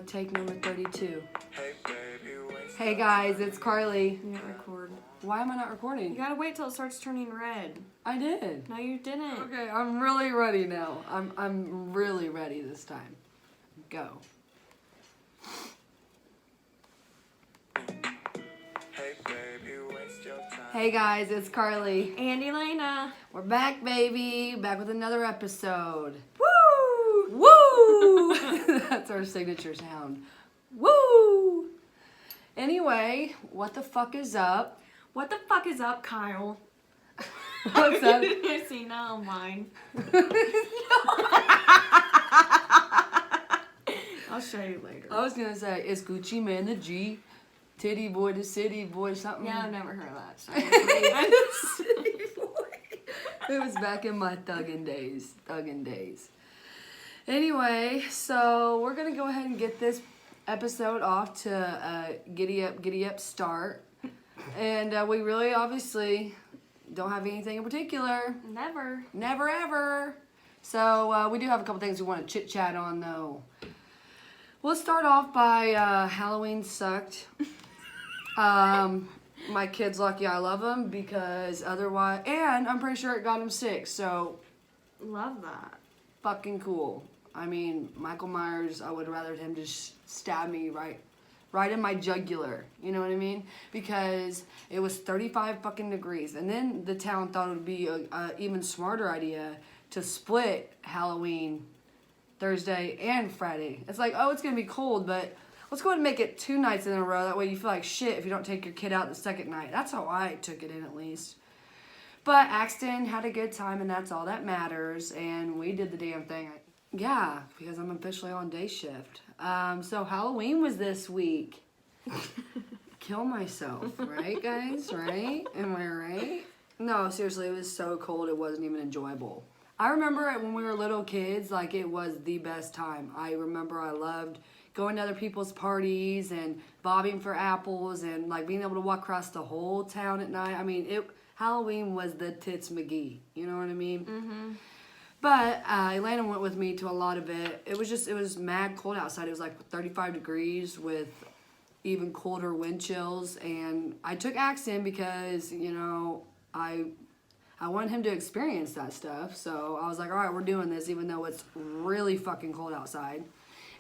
Take number 32. Hey guys, it's Carly. You didn't record. Why am I not recording? You gotta wait till it starts turning red. I did. No, you didn't. Okay, I'm really ready now. I'm really ready this time. Go. Hey guys, it's Carly. And Elena. We're back, baby. Back with another episode. Woo! Woo! That's our signature sound. Woo! Anyway, what the fuck is up? What the fuck is up, Kyle? What's up? I see now mine. I'll show you later. I was gonna say, it's Gucci Man the G, Titty Boy the City Boy something. Yeah, I've never heard of that. So City Boy. It was back in my thuggin' days. Anyway, so we're gonna go ahead and get this episode off to a giddy up start. And we really obviously don't have anything in particular. Never ever. So we do have a couple things we want to chit chat on though. Let's start off by Halloween sucked. My kid's lucky I love him because otherwise, and I'm pretty sure it got him sick, so. Love that. Fucking cool. I mean, Michael Myers, I would rather him just stab me right in my jugular. You know what I mean? Because it was 35 fucking degrees. And then the town thought it would be a even smarter idea to split Halloween Thursday and Friday. It's like, oh, it's going to be cold, but let's go ahead and make it 2 nights in a row. That way you feel like shit if you don't take your kid out the second night. That's how I took it in, at least. But Axton had a good time, and that's all that matters. And we did the damn thing. Yeah, because I'm officially on day shift. So Halloween was this week. Kill myself, right, guys? Right? Am I right? No, seriously, it was so cold it wasn't even enjoyable. I remember it when we were little kids, like it was the best time. I remember I loved going to other people's parties and bobbing for apples and like being able to walk across the whole town at night. I mean, Halloween was the tits McGee. You know what I mean? Mm-hmm. But Elena went with me to a lot of it. It was mad cold outside. It was like 35 degrees with even colder wind chills. And I took Axton because, you know, I wanted him to experience that stuff. So I was like, all right, we're doing this even though it's really fucking cold outside.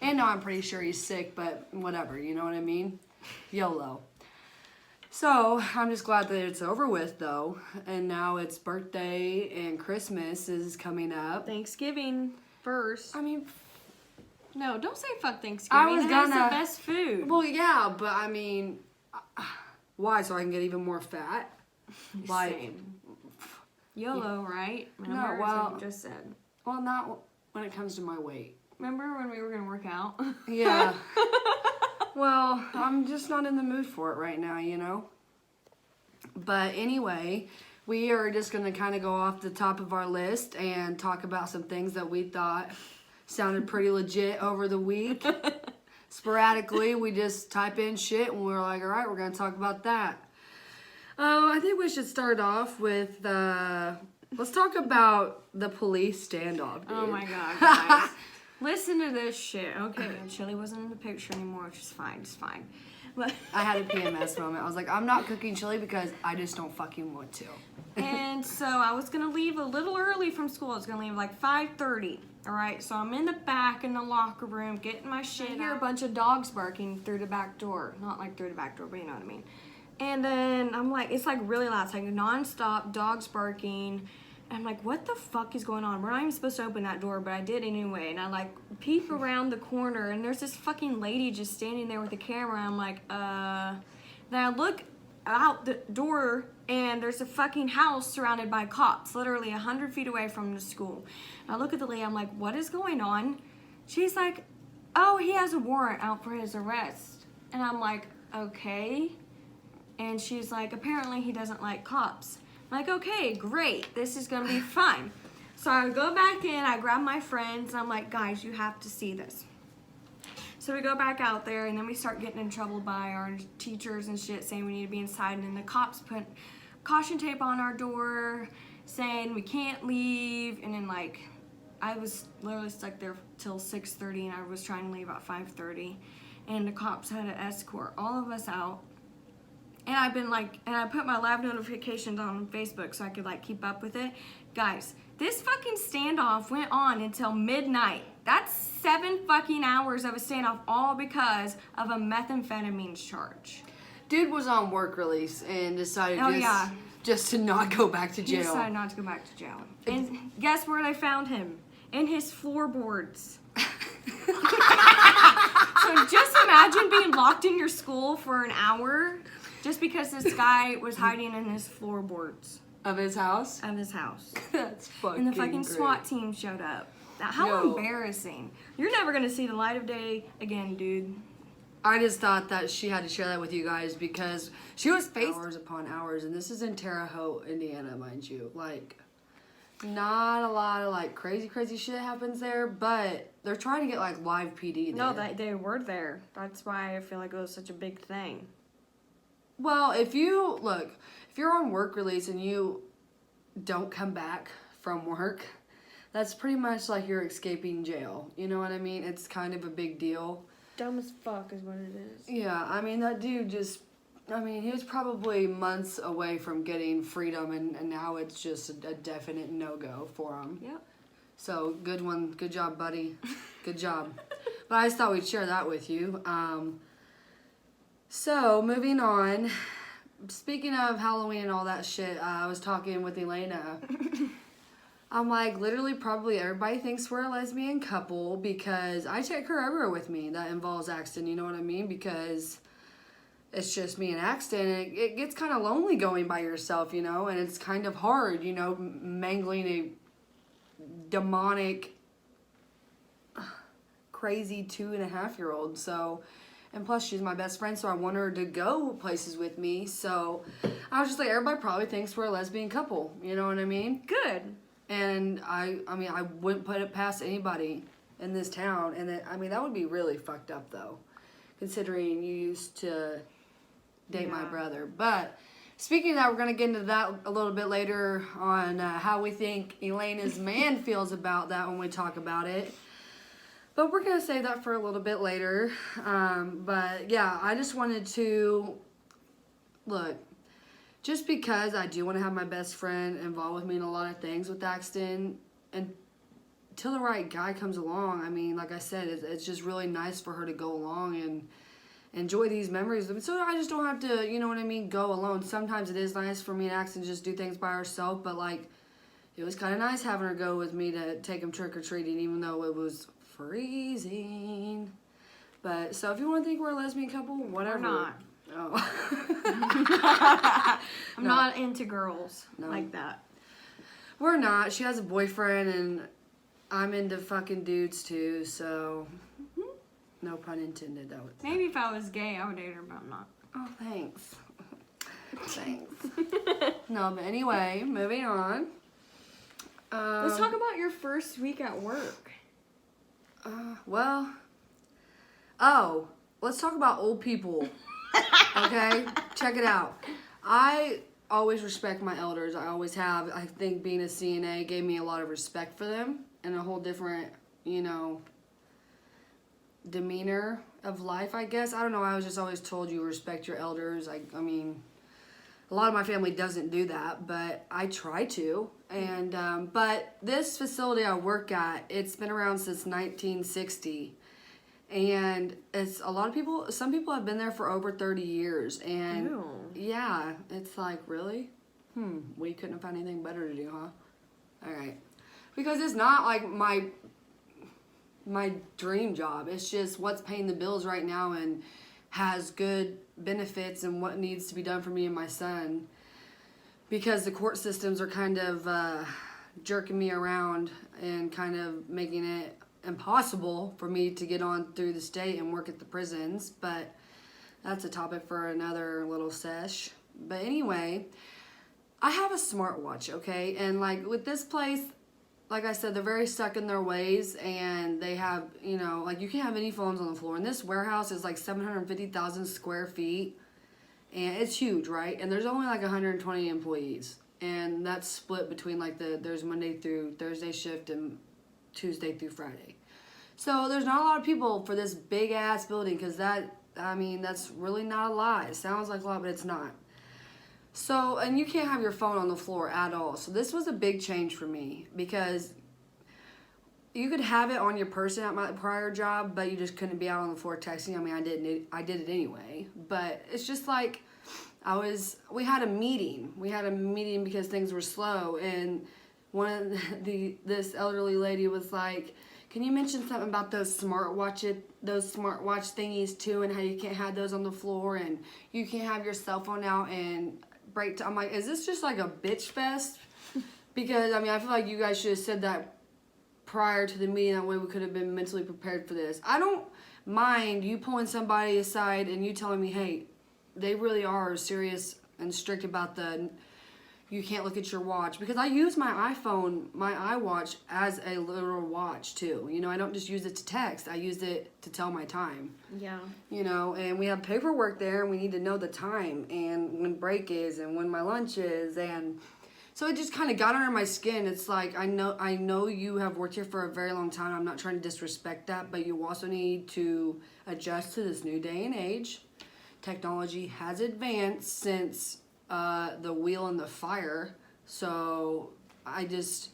And now I'm pretty sure he's sick, but whatever. You know what I mean? YOLO. So, I'm just glad that it's over with, though. And now it's birthday and Christmas is coming up. Thanksgiving first. I mean, no, don't say fuck Thanksgiving. It has the best food. Well, yeah, but I mean, why? So I can get even more fat? Like, same. YOLO, right? No, well, you just said. Well, not when it comes to my weight. Remember when we were going to work out? Yeah. Well, I'm just not in the mood for it right now, you know? But anyway, we are just going to kind of go off the top of our list and talk about some things that we thought sounded pretty legit over the week. Sporadically, we just type in shit and we're like, all right, we're going to talk about that. I think we should start off with, let's talk about the police standoff, dude. Oh my God, guys. Listen to this shit. Okay, Chili wasn't in the picture anymore, which is fine. It's fine. But I had a PMS moment. I was like, I'm not cooking chili because I just don't fucking want to. And so I was going to leave a little early from school. I was going to leave like 5:30. All right, so I'm in the back in the locker room getting my shit. I hear a bunch of dogs barking through the back door. Not like through the back door, but you know what I mean. And then I'm like, it's like really loud. It's like nonstop dogs barking. I'm like, what the fuck is going on? We're not even supposed to open that door, but I did anyway. And I like peep around the corner, and there's this fucking lady just standing there with a camera. I'm like, Then I look out the door, and there's a fucking house surrounded by cops, literally 100 feet away from the school. And I look at the lady. I'm like, what is going on? She's like, oh, he has a warrant out for his arrest. And I'm like, okay. And she's like, apparently he doesn't like cops. I'm like, okay, great. This is going to be fine. So I go back in. I grab my friends. And I'm like, guys, you have to see this. So we go back out there. And then we start getting in trouble by our teachers and shit saying we need to be inside. And then the cops put caution tape on our door saying we can't leave. And then, like, I was literally stuck there till 6:30, and I was trying to leave at 5:30, and the cops had to escort all of us out. And I've been like, and I put my live notifications on Facebook so I could like keep up with it. Guys, this fucking standoff went on until midnight. That's 7 fucking hours of a standoff, all because of a methamphetamine charge. Dude was on work release and decided Oh, yeah. just to not go back to He jail. decided not to go back to jail. And guess where they found him? In his floorboards. So just imagine being locked in your school for an hour just because this guy was hiding in his floorboards Of his house? of his house. That's fucking And the fucking great. SWAT team showed up. Now, how Yo. embarrassing. You're never going to see the light of day again, dude. I just thought that she had to share that with you guys because she was faced hours upon hours, and this is in Terre Haute, Indiana, mind you. Like, not a lot of like crazy shit happens there, but they're trying to get like live PD there. No, they were there. That's why I feel like it was such a big thing. Well, if you're on work release and you don't come back from work, that's pretty much like you're escaping jail. You know what I mean? It's kind of a big deal. Dumb as fuck is what it is. Yeah, I mean, that dude he was probably months away from getting freedom, and now it's just a definite no-go for him. Yep. So, good one. Good job, buddy. Good job. But I just thought we'd share that with you. So, moving on. Speaking of Halloween and all that shit, I was talking with Elena. I'm like, literally, probably everybody thinks we're a lesbian couple because I take her everywhere with me that involves Axton, you know what I mean? Because it's just me and Axton, and it gets kind of lonely going by yourself, you know? And it's kind of hard, you know, mangling a demonic, crazy 2.5-year-old. So, and plus she's my best friend, so I want her to go places with me. So I was just like, everybody probably thinks we're a lesbian couple, you know what I mean? Good. And I mean, I wouldn't put it past anybody in this town. And that would be really fucked up though, considering you used to date my brother. But speaking of that, we're going to get into that a little bit later on how we think Elena's man feels about that when we talk about it. But we're going to save that for a little bit later. But yeah, I just wanted to, look, just because I do want to have my best friend involved with me in a lot of things with Axton, and till the right guy comes along, I mean, like I said, it's just really nice for her to go along and enjoy these memories. So I just don't have to, you know what I mean, go alone. Sometimes it is nice for me and Axton to just do things by herself, but like, it was kind of nice having her go with me to take him trick-or-treating, even though it was freezing. But, so if you want to think we're a lesbian couple, whatever. We're not. Oh. I'm not into girls like that. We're not. She has a boyfriend, and I'm into fucking dudes too, so no pun intended though. Maybe if I was gay, I would date her, but I'm not. Oh, thanks. Thanks. No, but anyway, moving on. Let's talk about your first week at work. Let's talk about old people. Okay? Check it out. I always respect my elders. I always have. I think being a CNA gave me a lot of respect for them and a whole different, you know, demeanor of life, I guess. I don't know. I was just always told you respect your elders. I mean, a lot of my family doesn't do that, but I try to. And but this facility I work at, it's been around since 1960. And it's a lot of people, some people have been there for over 30 years. And Ew. yeah, it's like, really? We couldn't have found anything better to do, huh? All right. Because it's not like my dream job. It's just what's paying the bills right now and has good benefits and what needs to be done for me and my son. Because the court systems are kind of jerking me around and kind of making it impossible for me to get on through the state and work at the prisons. But that's a topic for another little sesh. But anyway, I have a smartwatch, okay? And like with this place, like I said, they're very stuck in their ways, and they have, you know, like you can't have any phones on the floor. And this warehouse is like 750,000 square feet, and it's huge, right? And there's only like 120 employees, and that's split between like there's Monday through Thursday shift and Tuesday through Friday. So there's not a lot of people for this big ass building because that's really not a lot. It sounds like a lot, but it's not. So, and you can't have your phone on the floor at all. So this was a big change for me because you could have it on your person at my prior job, but you just couldn't be out on the floor texting. I mean, I did it anyway, but it's just like we had a meeting. We had a meeting because things were slow, and one of this elderly lady was like, "Can you mention something about those smartwatch thingies too, and how you can't have those on the floor, and you can't have your cell phone out and break time?" I'm like, is this just like a bitch fest? Because I mean, I feel like you guys should have said that prior to the meeting. That way we could have been mentally prepared for this. I don't mind you pulling somebody aside and you telling me, hey, they really are serious and strict about you can't look at your watch, because I use my iPhone, my iWatch, as a literal watch too. You know, I don't just use it to text. I use it to tell my time. Yeah. You know, and we have paperwork there, and we need to know the time and when break is and when my lunch is, and so it just kind of got under my skin. It's like, I know you have worked here for a very long time. I'm not trying to disrespect that, but you also need to adjust to this new day and age. Technology has advanced since the wheel and the fire. So it just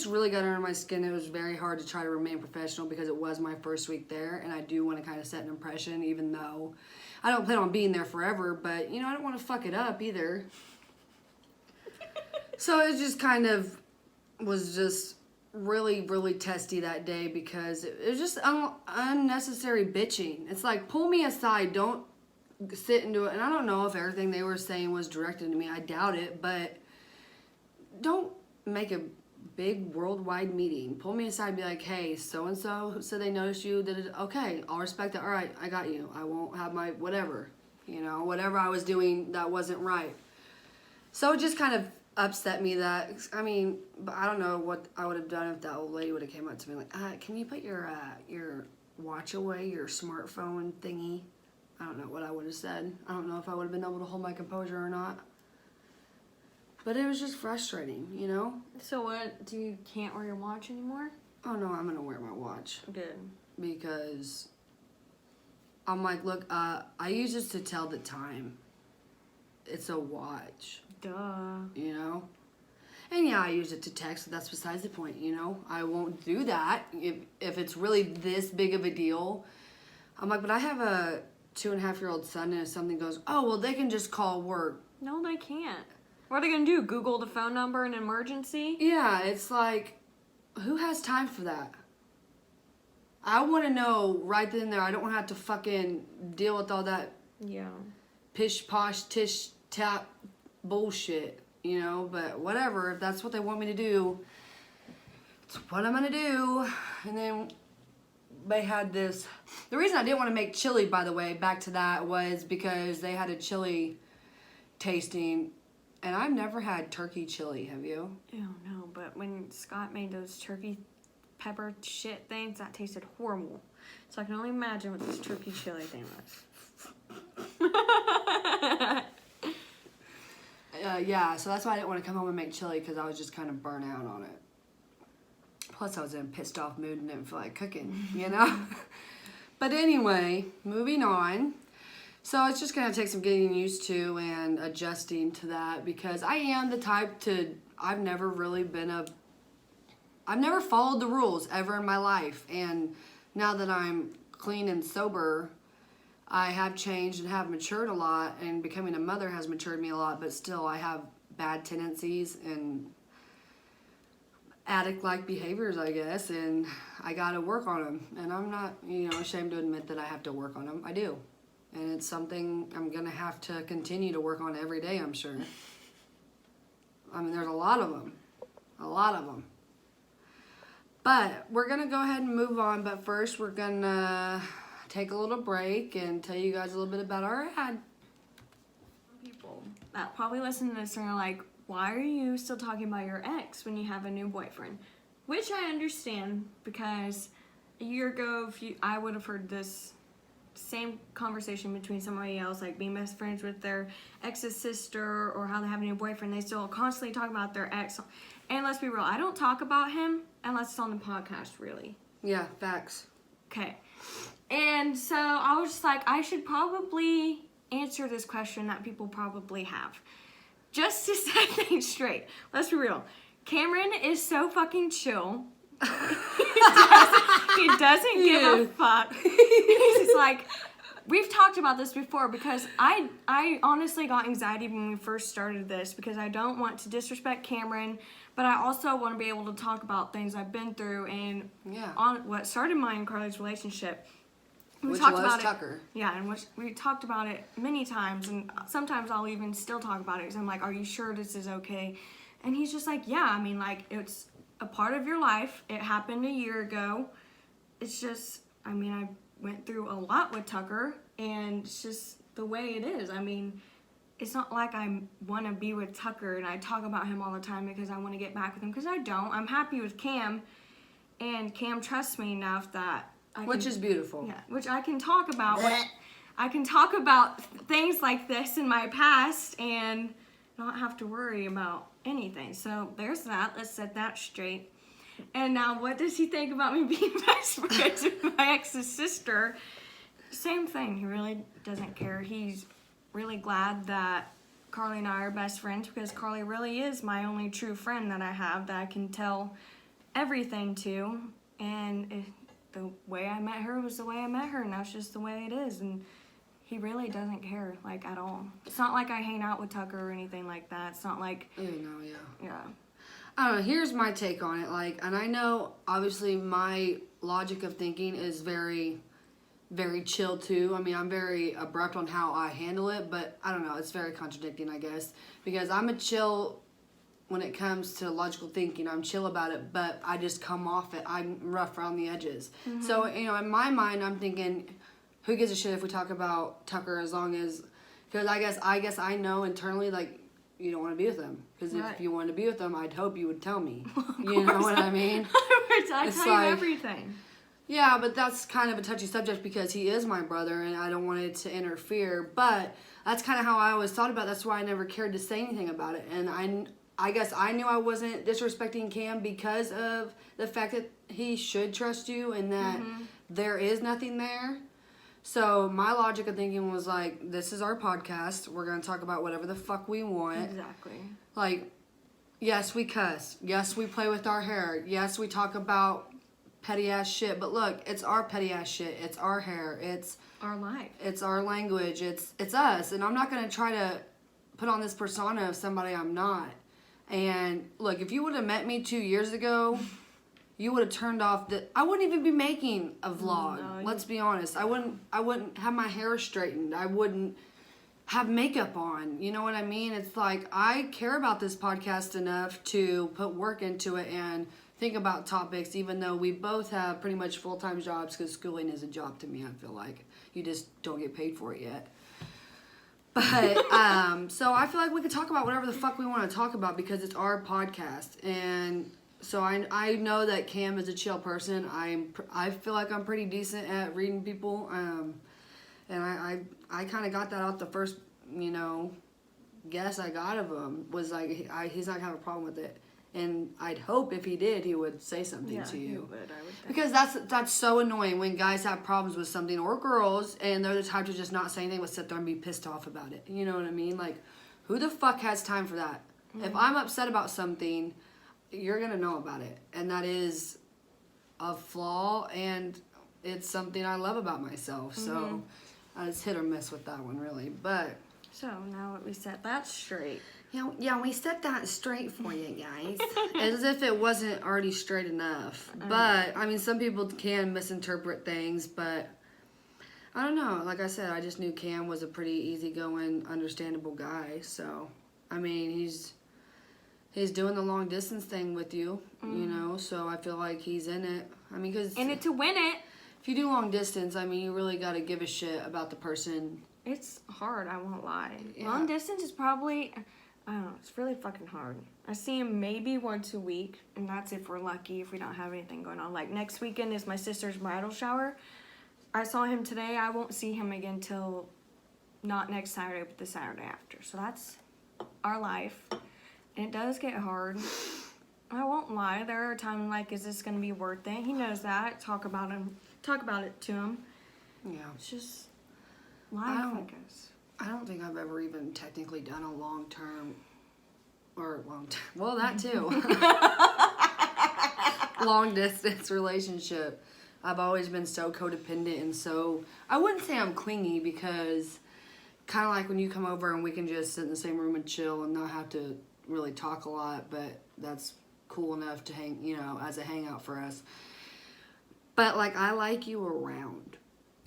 really got under my skin. It was very hard to try to remain professional because it was my first week there, and I do want to kind of set an impression, even though I don't plan on being there forever, but you know, I don't want to fuck it up either. So it just kind of was just really, really testy that day because it was just unnecessary bitching. It's like, pull me aside, don't sit and do it. And I don't know if everything they were saying was directed to me. I doubt it, but don't make a big worldwide meeting. Pull me aside and be like, hey, so-and-so said they noticed you. Did it? Okay, I'll respect that. All right, I got you. I won't have my whatever. You know, whatever I was doing that wasn't right. So it just kind of upset me that, I mean, but I don't know what I would have done if that old lady would have came up to me like, can you put your watch away, your smartphone thingy? I don't know what I would have said. I don't know if I would have been able to hold my composure or not. But it was just frustrating, you know? So what, you can't wear your watch anymore? Oh no, I'm gonna wear my watch. Good. Because I'm like, look, I use this to tell the time. It's a watch. Duh. You know? And yeah, I use it to text, but that's besides the point, you know? I won't do that if it's really this big of a deal. I'm like, but I have a 2.5-year-old son, and if something goes, oh, well, they can just call work. No, they can't. What are they gonna do? Google the phone number in an emergency? Yeah, it's like, who has time for that? I want to know right then and there. I don't want to have to fucking deal with all that pish posh tish tap bullshit, you know? But whatever, if that's what they want me to do, it's what I'm gonna do. And then they had this. The reason I didn't want to make chili, by the way, back to that, was because they had a chili tasting. And I've never had turkey chili, have you? Oh, no, but when Scott made those turkey pepper shit things, that tasted horrible. So I can only imagine what this turkey chili thing was. Yeah, so that's why I didn't want to come home and make chili, because I was just kind of burnt out on it. Plus, I was in a pissed off mood and didn't feel like cooking, you know? But anyway, moving on. So it's just going to take some getting used to and adjusting to that, because I am the type I've never followed the rules ever in my life. And now that I'm clean and sober, I have changed and have matured a lot, and becoming a mother has matured me a lot, but still I have bad tendencies and addict-like behaviors, I guess, and I got to work on them. And I'm not, ashamed to admit that I have to work on them. I do. And it's something I'm going to have to continue to work on every day, I'm sure. I mean, there's a lot of them. A lot of them. But we're going to go ahead and move on. But first, we're going to take a little break and tell you guys a little bit about our ad. People that probably listen to this and are like, why are you still talking about your ex when you have a new boyfriend? Which I understand, because a year ago, I would have heard this same conversation between somebody else, like being best friends with their ex's sister, or how they have a new boyfriend. They still constantly talk about their ex. And let's be real, I don't talk about him unless it's on the podcast, really. Yeah, facts. Okay. And so I was just like, I should probably answer this question that people probably have. Just to set things straight. Let's be real. Cameron is so fucking chill. He doesn't give a fuck. He's like, we've talked about this before because I honestly got anxiety when we first started this because I don't want to disrespect Cameron, but I also want to be able to talk about things I've been through and on what started my and Carly's relationship. Which was Tucker. Yeah, and we talked about it many times, and sometimes I'll even still talk about it because I'm like, are you sure this is okay? And he's just like, yeah, I mean, like, it's a part of your life. It happened a year ago. It's just, I mean, I went through a lot with Tucker, and it's just the way it is. I mean, it's not like I want to be with Tucker and I talk about him all the time because I want to get back with him, because I don't. I'm happy with Cam, and Cam trusts me enough that which is beautiful. Yeah, which I can talk about. I can talk about things like this in my past and not have to worry about anything. So there's that. Let's set that straight. And now, what does he think about me being best friends with my ex's sister? Same thing. He really doesn't care. He's really glad that Carly and I are best friends because Carly really is my only true friend that I have that I can tell everything to. And the way I met her was the way I met her, and that's just the way it is. And he really doesn't care, like, at all. It's not like I hang out with Tucker or anything like that. It's not like... Oh, no, yeah. Yeah. I don't know, here's my take on it. Like, and I know, obviously, my logic of thinking is very, very chill, too. I mean, I'm very abrupt on how I handle it, but I don't know, it's very contradicting, I guess. Because I'm a chill... When it comes to logical thinking, I'm chill about it, but I just come off it. I'm rough around the edges. Mm-hmm. So, you know, in my mind, I'm thinking, who gives a shit if we talk about Tucker as long as... Because I guess I know internally, like, you don't want to be with him. Because if you wanted to be with him, I'd hope you would tell me. You know what I mean? I tell you everything. Yeah, but that's kind of a touchy subject because he is my brother, and I don't want it to interfere. But that's kind of how I always thought about it. That's why I never cared to say anything about it. And I guess I knew I wasn't disrespecting Cam because of the fact that he should trust you and that there is nothing there. So my logic of thinking was like, this is our podcast. We're going to talk about whatever the fuck we want. Exactly. Like, yes, we cuss. Yes, we play with our hair. Yes, we talk about petty ass shit. But look, it's our petty ass shit. It's our hair. It's our life. It's our language. It's us. And I'm not going to try to put on this persona of somebody I'm not. And look, if you would have met me 2 years ago, you would have turned off I wouldn't even be making a vlog. No, let's be honest. I wouldn't have my hair straightened. I wouldn't have makeup on. You know what I mean? It's like I care about this podcast enough to put work into it and think about topics, even though we both have pretty much full-time jobs, because schooling is a job to me, I feel like. You just don't get paid for it yet. But, so I feel like we could talk about whatever the fuck we want to talk about because it's our podcast. And so I know that Cam is a chill person. I feel like I'm pretty decent at reading people. And I kind of got that out the first, you know, guess I got of him was like, he's not going to have a problem with it. And I'd hope if he did, he would say something to you. He would, I would think. Because that's so annoying when guys have problems with something, or girls, and they're the type to just not say anything but sit there and be pissed off about it. You know what I mean? Like, who the fuck has time for that? Mm-hmm. If I'm upset about something, you're going to know about it. And that is a flaw, and it's something I love about myself. Mm-hmm. So, it's hit or miss with that one, really. But... So, now that we set that straight... Yeah, we set that straight for you guys. As if it wasn't already straight enough. But, I mean, some people can misinterpret things, but I don't know. Like I said, I just knew Cam was a pretty easygoing, understandable guy. So, I mean, he's doing the long distance thing with you, you know, so I feel like he's in it. I mean, because... In it to win it. If you do long distance, I mean, you really got to give a shit about the person. It's hard, I won't lie. Yeah. Long distance is probably... I don't know, it's really fucking hard. I see him maybe once a week, and that's if we're lucky, if we don't have anything going on. Like, next weekend is my sister's bridal shower. I saw him today. I won't see him again till not next Saturday, but the Saturday after. So that's our life. And it does get hard. I won't lie. There are times like, is this gonna be worth it? He knows that. Talk about it to him. Yeah. It's just life, I guess. I don't think I've ever even technically done a well, that too. Long distance relationship. I've always been so codependent and so, I wouldn't say I'm clingy because kind of like when you come over and we can just sit in the same room and chill and not have to really talk a lot, but that's cool enough to hang, as a hangout for us. But like, I like you around.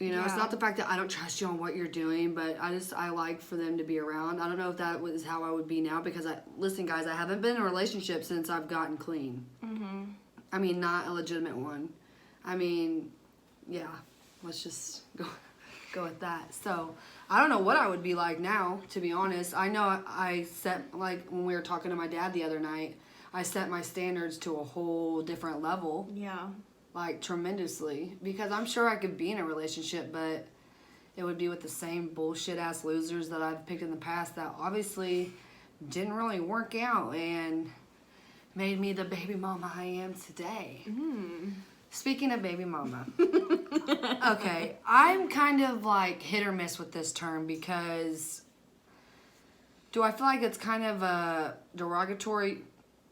It's not the fact that I don't trust you on what you're doing, but I like for them to be around. I don't know if that was how I would be now because listen, guys, I haven't been in a relationship since I've gotten clean. Mm-hmm. I mean, not a legitimate one. I mean, yeah, let's just go with that. So I don't know what I would be like now, to be honest. I know I set, like when we were talking to my dad the other night, I set my standards to a whole different level. Yeah. Like tremendously, because I'm sure I could be in a relationship, but it would be with the same bullshit ass losers that I've picked in the past that obviously didn't really work out and made me the baby mama I am today. Mm. Speaking of baby mama, okay, I'm kind of like hit or miss with this term because do I feel like it's kind of a derogatory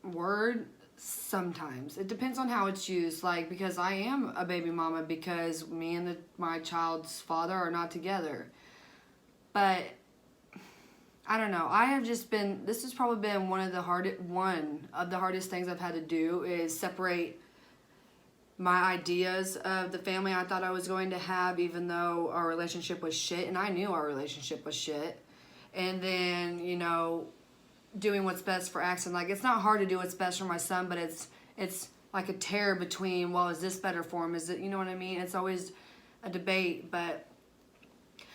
word? Sometimes. It depends on how it's used, like, because I am a baby mama because me and my child's father are not together. But I don't know. I have just been, this has probably been one of the hardest things I've had to do is separate my ideas of the family I thought I was going to have, even though our relationship was shit, and I knew our relationship was shit. And then, doing what's best for Axon. Like, it's not hard to do what's best for my son, but it's like a tear between, well, is this better for him? Is it, you know what I mean? It's always a debate, but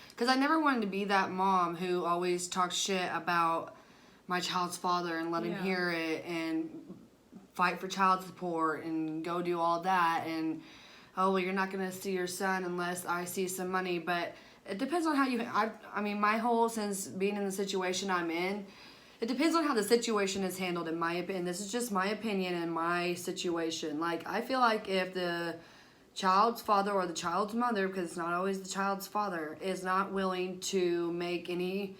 because I never wanted to be that mom who always talks shit about my child's father and let him hear it and fight for child support and go do all that and, oh, well, you're not going to see your son unless I see some money. But it depends on how I mean, my whole, since being in the situation I'm in, it depends on how the situation is handled, in my opinion. This is just my opinion and my situation. Like, I feel like if the child's father or the child's mother, because it's not always the child's father, is not willing to make any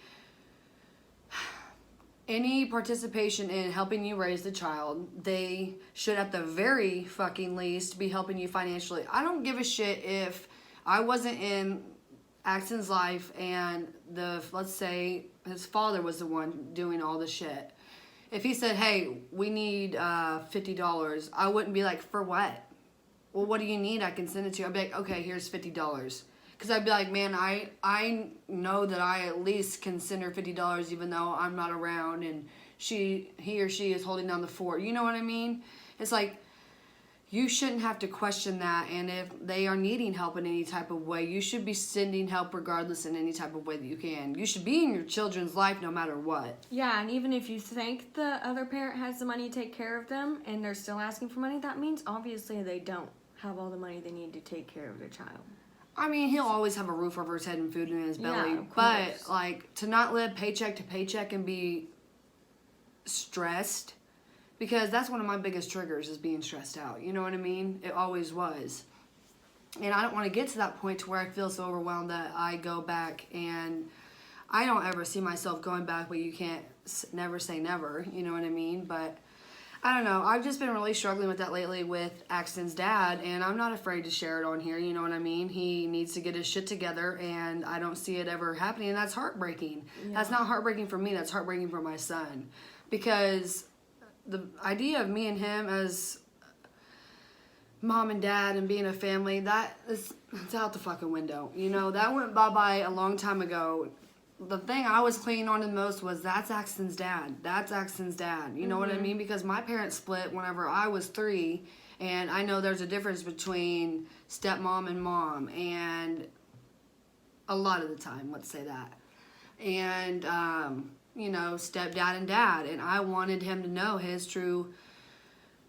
participation in helping you raise the child, they should at the very fucking least be helping you financially. I don't give a shit if I wasn't in Axon's life and let's say his father was the one doing all the shit. If he said, hey, we need $50, I wouldn't be like, for what? Well, what do you need? I can send it to you. I'd be like, okay, here's $50. Because I'd be like, man, I know that I at least can send her $50 even though I'm not around and he or she is holding down the fort. You know what I mean? It's like, you shouldn't have to question that, and if they are needing help in any type of way, you should be sending help regardless in any type of way that you can. You should be in your children's life no matter what. Yeah, and even if you think the other parent has the money to take care of them and they're still asking for money, that means obviously they don't have all the money they need to take care of their child. I mean, he'll always have a roof over his head and food in his belly, yeah, but like to not live paycheck to paycheck and be stressed, because that's one of my biggest triggers is being stressed out. You know what I mean? It always was. And I don't want to get to that point to where I feel so overwhelmed that I go back, and I don't ever see myself going back, but you can't never say never, you know what I mean? But I don't know. I've just been really struggling with that lately with Axton's dad, and I'm not afraid to share it on here, you know what I mean? He needs to get his shit together, and I don't see it ever happening, and that's heartbreaking. Yeah. That's not heartbreaking for me, that's heartbreaking for my son. Because the idea of me and him as mom and dad and being a family, it's out the fucking window. You know, that went bye-bye a long time ago. The thing I was clinging on to the most was that's Axton's dad. That's Axton's dad. You know what I mean? Because my parents split whenever I was 3, and I know there's a difference between stepmom and mom, and a lot of the time, let's say that. And, you know, stepdad and dad, and I wanted him to know his true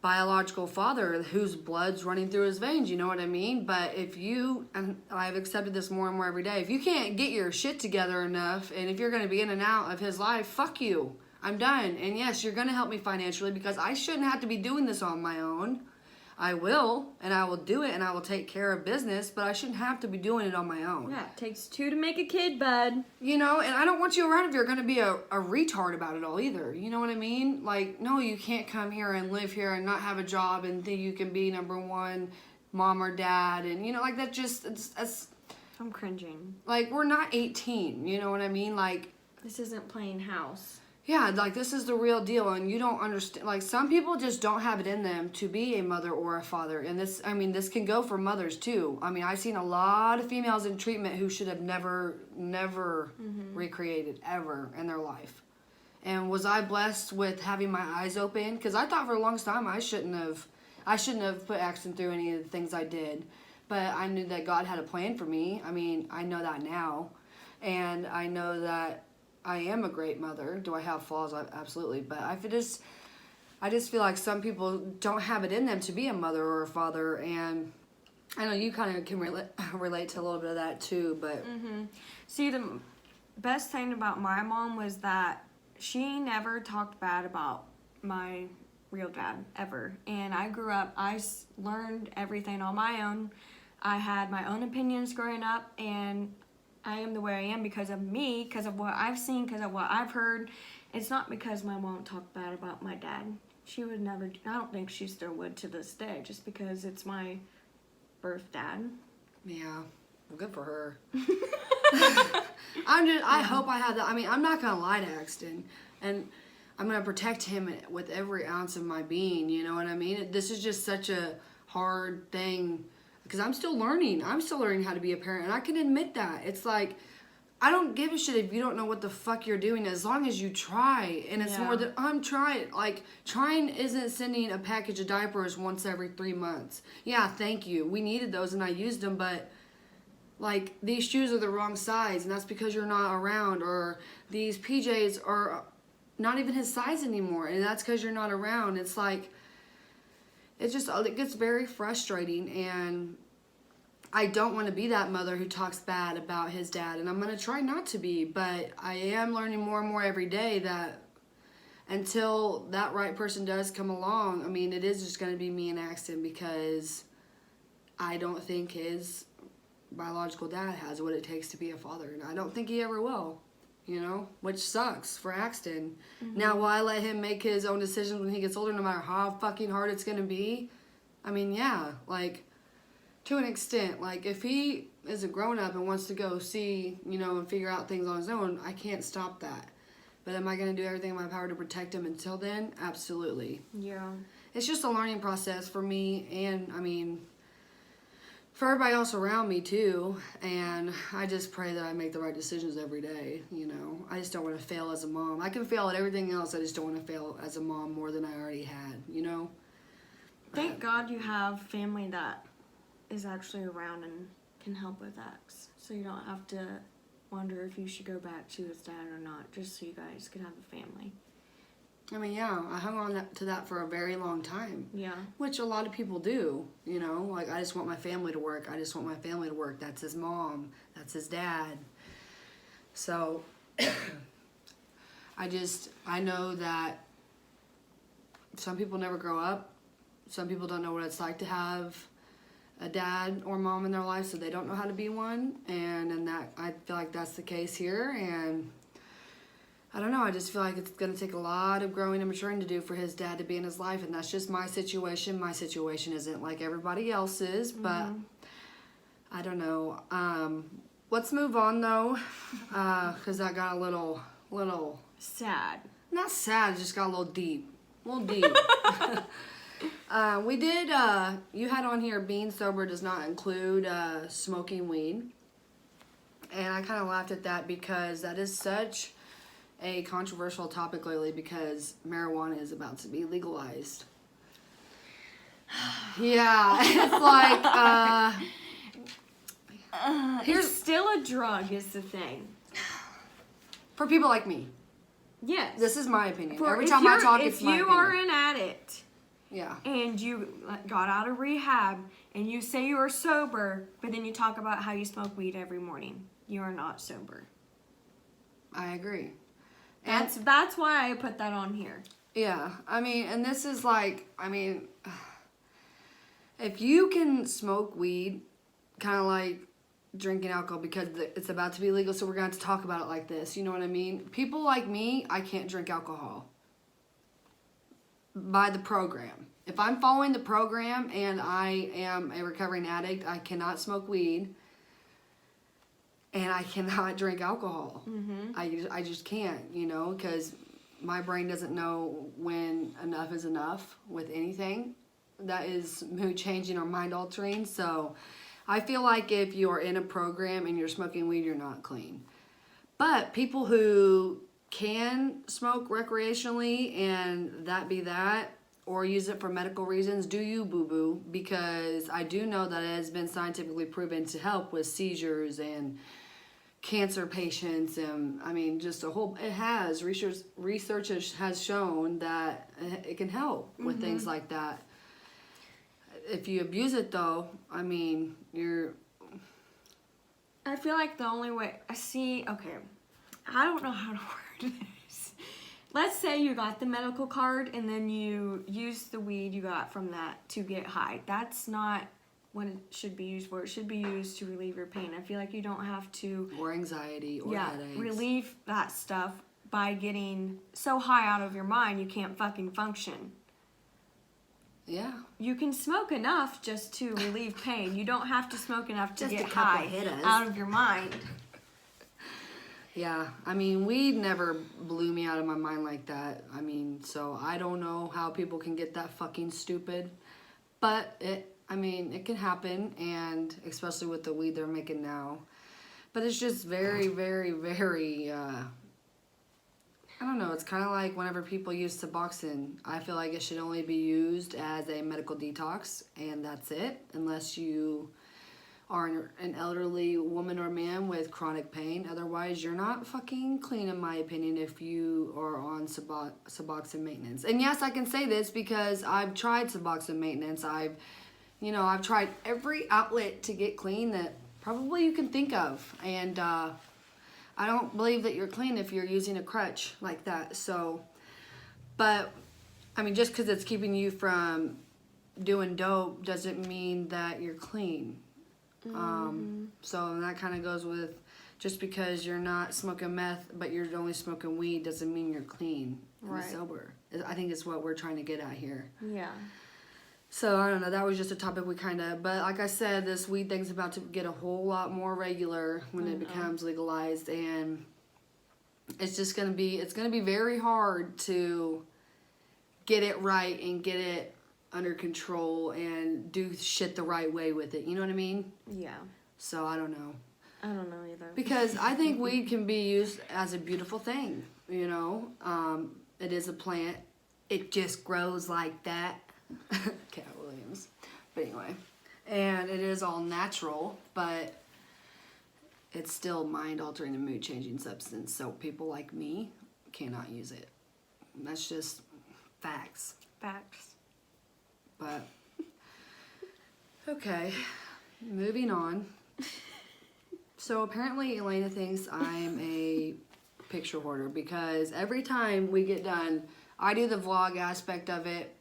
biological father whose blood's running through his veins, you know what I mean? But if you, and I've accepted this more and more every day, if you can't get your shit together enough, and if you're going to be in and out of his life, fuck you. I'm done. And yes, you're going to help me financially because I shouldn't have to be doing this on my own. I will, and I will do it, and I will take care of business, but I shouldn't have to be doing it on my own. Yeah, it takes two to make a kid, bud. You know, and I don't want you around if you're going to be a retard about it all either. You know what I mean? Like, no, you can't come here and live here and not have a job and think you can be number one mom or dad. And, you know, like, that just, that's... I'm cringing. Like, we're not 18, you know what I mean? Like... This isn't playing house. Yeah, like, this is the real deal, and you don't understand. Like, some people just don't have it in them to be a mother or a father, and this, I mean, this can go for mothers, too. I mean, I've seen a lot of females in treatment who should have never recreated, ever, in their life. And was I blessed with having my eyes open? Because I thought for the longest time I shouldn't have put Axton through any of the things I did, but I knew that God had a plan for me. I mean, I know that now, and I know that I am a great mother. Do I have flaws? Absolutely. But I just feel like some people don't have it in them to be a mother or a father. And I know you kind of can relate to a little bit of that too. But See, the best thing about my mom was that she never talked bad about my real dad, ever. And I grew up, I learned everything on my own. I had my own opinions growing up, and I am the way I am because of me, because of what I've seen, because of what I've heard. It's not because my mom talked bad about my dad. She would never, I don't think she still would to this day, just because it's my birth dad. Yeah, well, good for her. I hope I have that. I mean, I'm not going to lie to Axton, and I'm going to protect him with every ounce of my being, you know what I mean? This is just such a hard thing. Because I'm still learning. I'm still learning how to be a parent. And I can admit that. It's like, I don't give a shit if you don't know what the fuck you're doing as long as you try. And it's more than, I'm trying. Like, trying isn't sending a package of diapers once every 3 months. Yeah, thank you. We needed those and I used them. But, like, these shoes are the wrong size. And that's because you're not around. Or these PJs are not even his size anymore. And that's because you're not around. It's like... it gets very frustrating, and I don't want to be that mother who talks bad about his dad, and I'm going to try not to be, but I am learning more and more every day that until that right person does come along, I mean, it is just going to be me and Axton, because I don't think his biological dad has what it takes to be a father, and I don't think he ever will. You know, which sucks for Axton. Now, will I let him make his own decisions when he gets older, no matter how fucking hard it's going to be? I mean, yeah, like, to an extent. Like, if he is a grown-up and wants to go see, you know, and figure out things on his own, I can't stop that. But am I going to do everything in my power to protect him until then? Absolutely. Yeah. It's just a learning process for me, and, I mean... for everybody else around me, too. And I just pray that I make the right decisions every day, you know. I just don't want to fail as a mom. I can fail at everything else. I just don't want to fail as a mom more than I already had, you know. Thank God you have family that is actually around and can help with X. So you don't have to wonder if you should go back to his dad or not, just so you guys could have a family. I mean, yeah, I hung on to that for a very long time. Yeah. Which a lot of people do, you know. Like, I just want my family to work. I just want my family to work. That's his mom. That's his dad. So, I know that some people never grow up. Some people don't know what it's like to have a dad or mom in their life, so they don't know how to be one. And that, I feel like that's the case here. And... I don't know, I just feel like it's going to take a lot of growing and maturing to do for his dad to be in his life, and that's just my situation. My situation isn't like everybody else's, but I don't know. Let's move on, though, because I got a little... sad. Not sad, it just got a little deep. We did, you had on here, being sober does not include smoking weed, and I kind of laughed at that because that is such... a controversial topic lately because marijuana is about to be legalized. Yeah, it's like, it's still a drug is the thing. For people like me. Yes. This is my opinion. Every time I talk, it's my opinion. If you are an addict, yeah, and you got out of rehab, and you say you are sober, but then you talk about how you smoke weed every morning, you are not sober. I agree. That's why I put that on here. Yeah, I mean, and this is like, I mean, if you can smoke weed, kind of like drinking alcohol, because it's about to be legal, so we're going to talk about it like this, you know what I mean? People like me, I can't drink alcohol by the program. If I'm following the program and I am a recovering addict, I cannot smoke weed and I cannot drink alcohol. I just can't, you know, because my brain doesn't know when enough is enough with anything that is mood changing or mind altering. So I feel like if you're in a program and you're smoking weed, you're not clean. But people who can smoke recreationally and that be that, or use it for medical reasons, do you, boo-boo? Because I do know that it has been scientifically proven to help with seizures and cancer patients, and I mean, just a whole, it has, research has shown that it can help with things like that. If you abuse it though, I mean, I feel like the only way, okay, I don't know how to word this. Let's say you got the medical card and then you use the weed you got from that to get high. That's not what it should be used for. It should be used to relieve your pain. I feel like you don't have to... Or anxiety or headaches. Relieve that stuff by getting so high out of your mind you can't fucking function. Yeah. You can smoke enough just to relieve pain. You don't have to smoke enough to Just get a couple high of hitters. out of your mind. Yeah, I mean, weed never blew me out of my mind like that. I mean, so I don't know how people can get that fucking stupid. But it can happen, and especially with the weed they're making now. But it's just very, very, very, I don't know, it's kind of like whenever people use Suboxone. I feel like it should only be used as a medical detox, and that's it, unless you are an elderly woman or man with chronic pain. Otherwise, you're not fucking clean, in my opinion, if you are on Suboxone maintenance. And yes, I can say this because I've tried Suboxone maintenance. I've tried every outlet to get clean that probably you can think of. And I don't believe that you're clean if you're using a crutch like that. So, but, I mean, just because it's keeping you from doing dope doesn't mean that you're clean. So that kind of goes with, just because you're not smoking meth, but you're only smoking weed, doesn't mean you're clean and sober. I think it's what we're trying to get at here. Yeah. So, I don't know, that was just a topic but like I said, this weed thing's about to get a whole lot more regular when it becomes legalized, and it's just going to be very hard to get it right and get it under control and do shit the right way with it, you know what I mean? Yeah. So, I don't know. I don't know either. Because I think weed can be used as a beautiful thing, you know? It is a plant. It just grows like that. Cat Williams. But anyway. And it is all natural, but it's still mind-altering and mood-changing substance. So people like me cannot use it. That's just facts. Facts. But, okay. Moving on. So apparently Elena thinks I'm a picture hoarder because every time we get done, I do the vlog aspect of it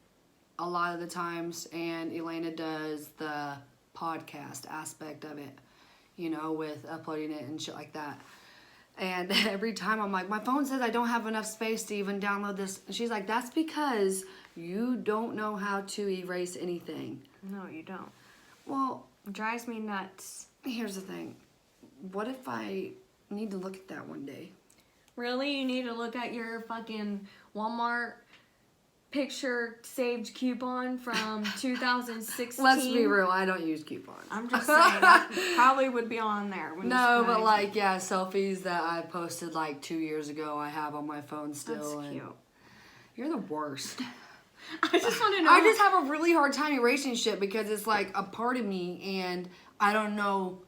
a lot of the times, and Elena does the podcast aspect of it, you know, with uploading it and shit like that. And every time I'm like, my phone says I don't have enough space to even download this. And she's like, that's because you don't know how to erase anything. No, you don't. Well, it drives me nuts. Here's the thing. What if I need to look at that one day? Really? You need to look at your fucking Walmart picture saved coupon from 2016? Let's be real, I don't use coupons. I'm just saying, that probably would be on there. No, but like, yeah, selfies that I posted like 2 years ago, I have on my phone still. That's cute. You're the worst. I just want to know. I just have a really hard time erasing shit because it's like a part of me, and I don't know,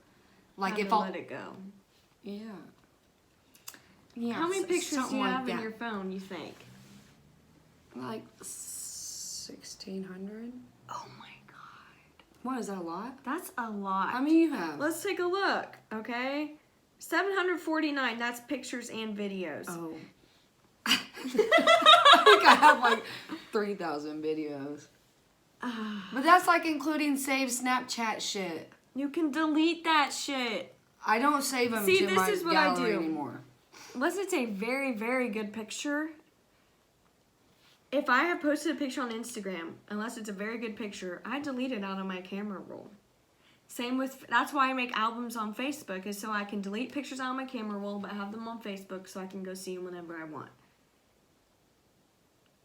like, if I'll let it go. Yeah. Yeah. How many pictures do you like have in that. your phone, you think? Like 1,600. Oh my god. What, is that a lot? That's a lot. How many you have? Let's take a look, okay? 749, that's pictures and videos. Oh. I think I have like 3,000 videos. But that's like including saved Snapchat shit. You can delete that shit. I don't save them to my gallery anymore. Unless it's a very, very good picture. If I have posted a picture on Instagram, unless it's a very good picture, I delete it out of my camera roll. Same with, that's why I make albums on Facebook, is so I can delete pictures out of my camera roll, but have them on Facebook so I can go see them whenever I want.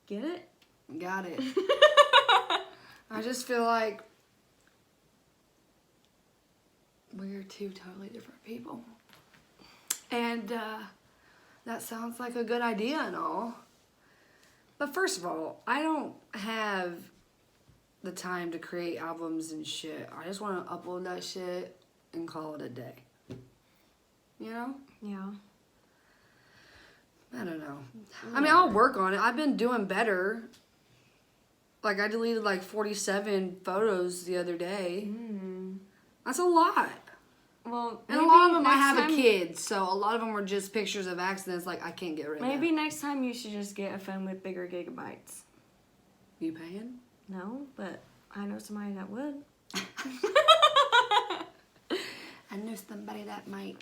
Get it? Got it. I just feel like we're two totally different people. And that sounds like a good idea and all. But first of all, I don't have the time to create albums and shit. I just want to upload that shit and call it a day. You know? Yeah. I don't know. I mean, I'll work on it. I've been doing better. Like, I deleted like 47 photos the other day. That's a lot. Well, and a lot of them I have a kid, so a lot of them were just pictures of accidents like I can't get rid of. Maybe next time you should just get a phone with bigger gigabytes. You paying? No, but I know somebody that would. I know somebody that might.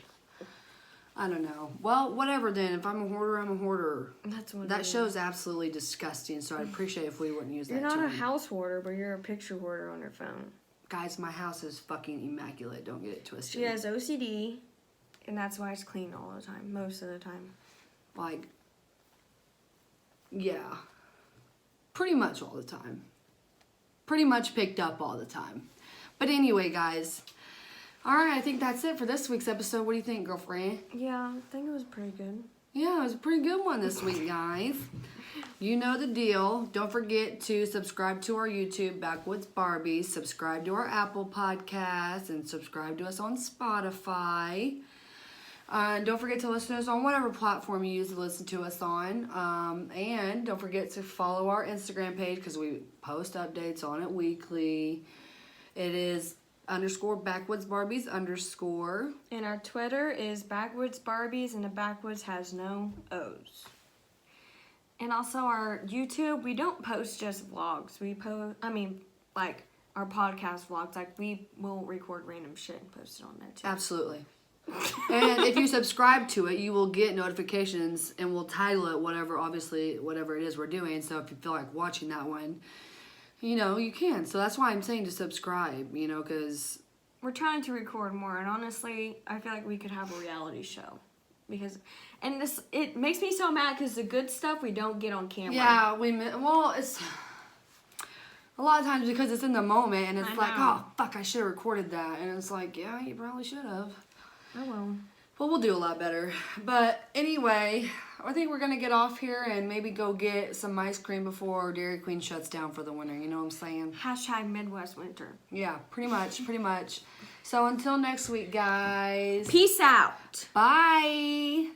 I don't know. Well, whatever then. If I'm a hoarder, I'm a hoarder. That's what that show's absolutely disgusting, so I'd appreciate if we wouldn't use that term. You're not term. a house hoarder, but you're a picture hoarder on your phone. Guys, my house is fucking immaculate. Don't get it twisted. She has OCD, and that's why it's clean all the time, most of the time. Like, yeah. Pretty much all the time. Pretty much picked up all the time. But anyway, guys. Alright, I think that's it for this week's episode. What do you think, girlfriend? Yeah, I think it was pretty good. Yeah, it was a pretty good one this week, guys. You know the deal. Don't forget to subscribe to our YouTube, Backwoods Barbies. Subscribe to our Apple Podcasts. And subscribe to us on Spotify. And don't forget to listen to us on whatever platform you use to listen to us on. And don't forget to follow our Instagram page because we post updates on it weekly. It is _Backwoods Barbies _. And our Twitter is Backwoods Barbies, and the Backwoods has no O's. And also our YouTube, we don't post just vlogs. We post, like our podcast vlogs. Like we will record random shit and post it on there too. Absolutely. And if you subscribe to it, you will get notifications, and we'll title it whatever it is we're doing. So if you feel like watching that one, you know, you can. So that's why I'm saying to subscribe, you know, because we're trying to record more. And honestly, I feel like we could have a reality show. It makes me so mad because the good stuff we don't get on camera. Yeah, it's a lot of times because it's in the moment, and it's like, oh, fuck, I should have recorded that. And it's like, yeah, you probably should have. Oh, well. Well, we'll do a lot better. But anyway, I think we're going to get off here and maybe go get some ice cream before Dairy Queen shuts down for the winter. You know what I'm saying? #Midwest Winter. Yeah, pretty much. So until next week, guys. Peace out. Bye.